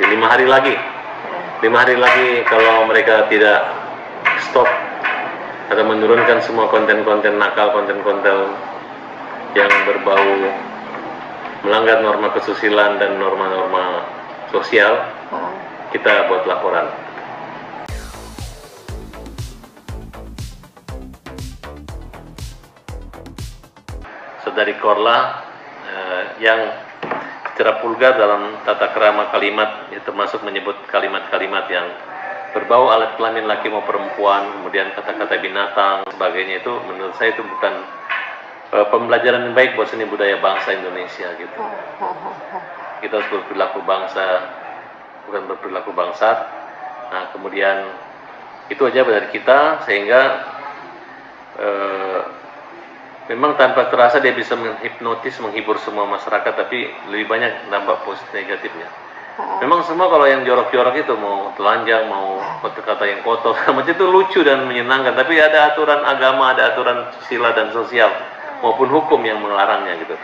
seperti 5 hari lagi. 5 hari lagi kalau mereka tidak stop atau menurunkan semua konten-konten nakal, konten-konten yang berbau melanggar norma kesusilaan dan norma-norma sosial, kita buat laporan. Saudari Korla yang secara vulgar dalam tata krama kalimat, ya, termasuk menyebut kalimat-kalimat yang berbau alat kelamin laki mau perempuan, kemudian kata-kata binatang, sebagainya, itu menurut saya itu bukan pembelajaran yang baik buat seni budaya bangsa Indonesia gitu. Kita harus berperilaku bangsa, bukan berperilaku bangsat. Nah, kemudian itu aja dari kita, sehingga memang tanpa terasa dia bisa menghipnotis, menghibur semua masyarakat, tapi lebih banyak dampak positif negatifnya. Memang semua kalau yang jorok-jorok itu, mau telanjang, mau kata-kata yang kotor, macam itu lucu dan menyenangkan, tapi ada aturan agama, ada aturan sila dan sosial, maupun hukum yang melarangnya gitu.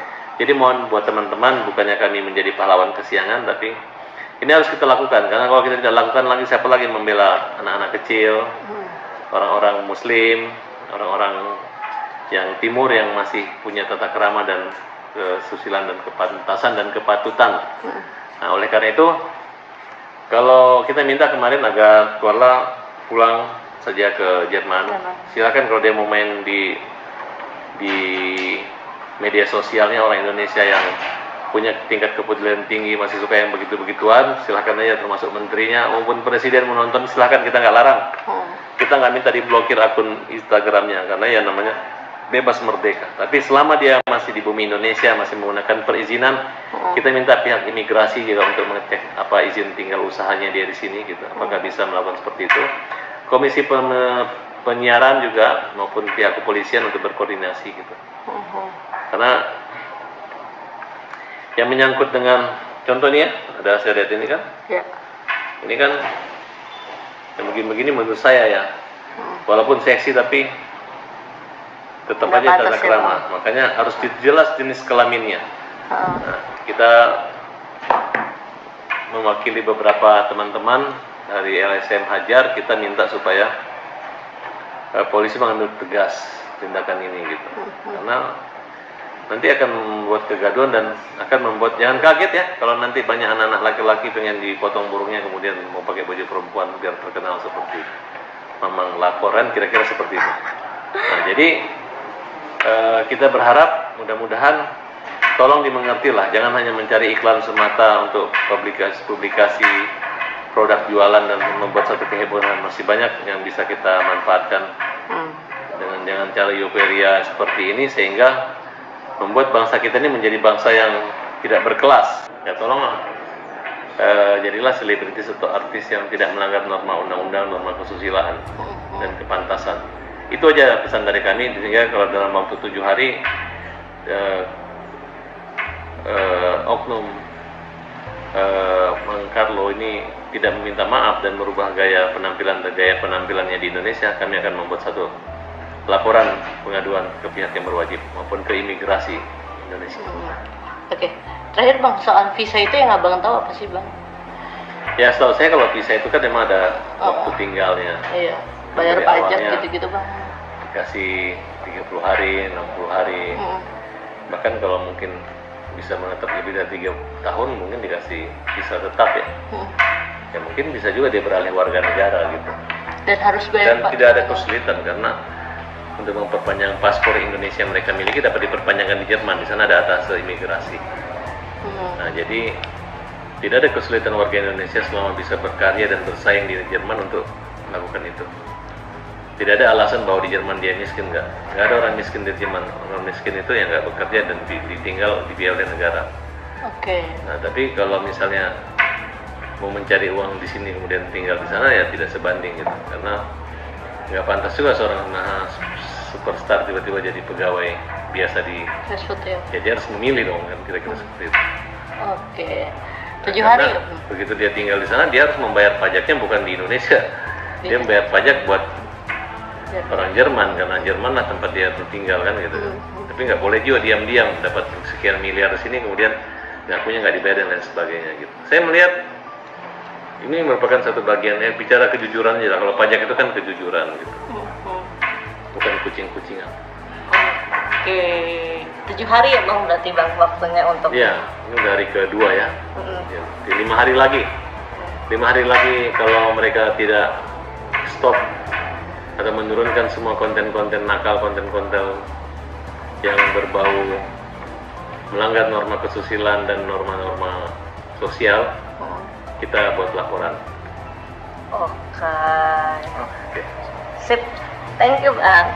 Jadi mohon buat teman-teman, bukannya kami menjadi pahlawan kesiangan, tapi ini harus kita lakukan, karena kalau kita tidak lakukan lagi, siapa lagi membela anak-anak kecil, orang-orang muslim, orang-orang yang timur yang masih punya tata krama dan kesusilaan dan kepantasan dan kepatutan. Nah, oleh karena itu, kalau kita minta kemarin agar Korla pulang saja ke Jerman, silakan kalau dia mau main di media sosialnya orang Indonesia yang punya tingkat kepedulian tinggi, masih suka yang begitu-begituan, silakan aja, termasuk menterinya maupun presiden menonton, silakan, kita nggak larang. Kita nggak minta diblokir akun Instagramnya, karena ya namanya bebas merdeka. Tapi selama dia masih di bumi Indonesia, masih menggunakan perizinan, kita minta pihak imigrasi juga untuk mengecek apa izin tinggal usahanya dia di sini gitu, apakah bisa melakukan seperti itu. Komisi penyiaran juga maupun pihak kepolisian untuk berkoordinasi gitu. Karena yang menyangkut dengan, contohnya ada saya lihat ini kan, ini kan yang begini-begini menurut saya ya, walaupun seksi tapi tetap aja tata krama, makanya harus jelas jenis kelaminnya. Nah, kita mewakili beberapa teman-teman dari LSM Hajar, kita minta supaya polisi mengambil tegas tindakan ini gitu, karena nanti akan membuat kegaduhan dan akan membuat, jangan kaget ya kalau nanti banyak anak-anak laki-laki pengen dipotong burungnya kemudian mau pakai baju perempuan biar terkenal seperti Mamang Laporan, kira-kira seperti itu. Nah, jadi kita berharap mudah-mudahan tolong dimengerti lah, jangan hanya mencari iklan semata untuk publikasi produk jualan dan membuat satu kehebohan. Masih banyak yang bisa kita manfaatkan dengan cara euforia seperti ini, sehingga membuat bangsa kita ini menjadi bangsa yang tidak berkelas. Ya tolong jadilah selebritis atau artis yang tidak melanggar norma undang-undang, norma kesusilaan dan kepantasan. Itu aja pesan dari kami, sehingga kalau dalam waktu 7 hari oknum Mang Carlo ini tidak meminta maaf dan merubah gaya penampilannya di Indonesia, kami akan membuat satu laporan pengaduan ke pihak yang berwajib maupun ke imigrasi Indonesia. Oke. Terakhir Bang, soal visa itu yang Abang tahu apa sih Bang? Ya setahu saya kalau visa itu kan memang ada waktu tinggalnya. Iya. Bayar pajak gitu-gitu Bang. Dikasih 30 hari, 60 hari. Bahkan kalau mungkin bisa menetap lebih dari 3 tahun, mungkin dikasih visa tetap ya. Ya mungkin bisa juga dia beralih warga negara gitu. Dan harus bayar. Dan tidak ada kesulitan, karena untuk memperpanjang paspor Indonesia yang mereka miliki dapat diperpanjangkan di Jerman. Di sana ada atasé imigrasi. Nah, jadi tidak ada kesulitan warga Indonesia selama bisa berkarya dan bersaing di Jerman untuk melakukan itu. Tidak ada alasan bahwa di Jerman dia miskin, nggak ada orang miskin di Jerman. Orang miskin itu yang nggak bekerja dan ditinggal dibiayai oleh negara. Nah, tapi kalau misalnya mau mencari uang di sini kemudian tinggal di sana, ya tidak sebanding gitu, karena nggak pantas juga seorang superstar tiba-tiba jadi pegawai biasa di fast ya. Jadi harus memilih dong kan, kira-kira seperti itu. 7 hari. Begitu dia tinggal di sana, dia harus membayar pajaknya bukan di Indonesia. Dia membayar pajak buat orang Jerman, karena Jerman lah tempat dia tinggal kan gitu. Tapi nggak boleh juga diam-diam dapat sekian miliar di sini kemudian ngakunya nggak dibayar dan lain sebagainya gitu. Saya melihat Ini merupakan satu bagian bicara kejujuran aja lah. Kalau pajak itu kan kejujuran gitu, bukan kucing-kucingan. Oke, 7 hari ya bang berarti bang waktunya untuk. Iya, ini udah hari kedua ya. Ya, di 5 hari lagi. 5 hari lagi kalau mereka tidak stop atau menurunkan semua konten-konten nakal, konten-konten yang berbau melanggar norma kesusilaan dan norma-norma sosial, kita buat laporan. Oke. Oke. Sip. Thank you bang.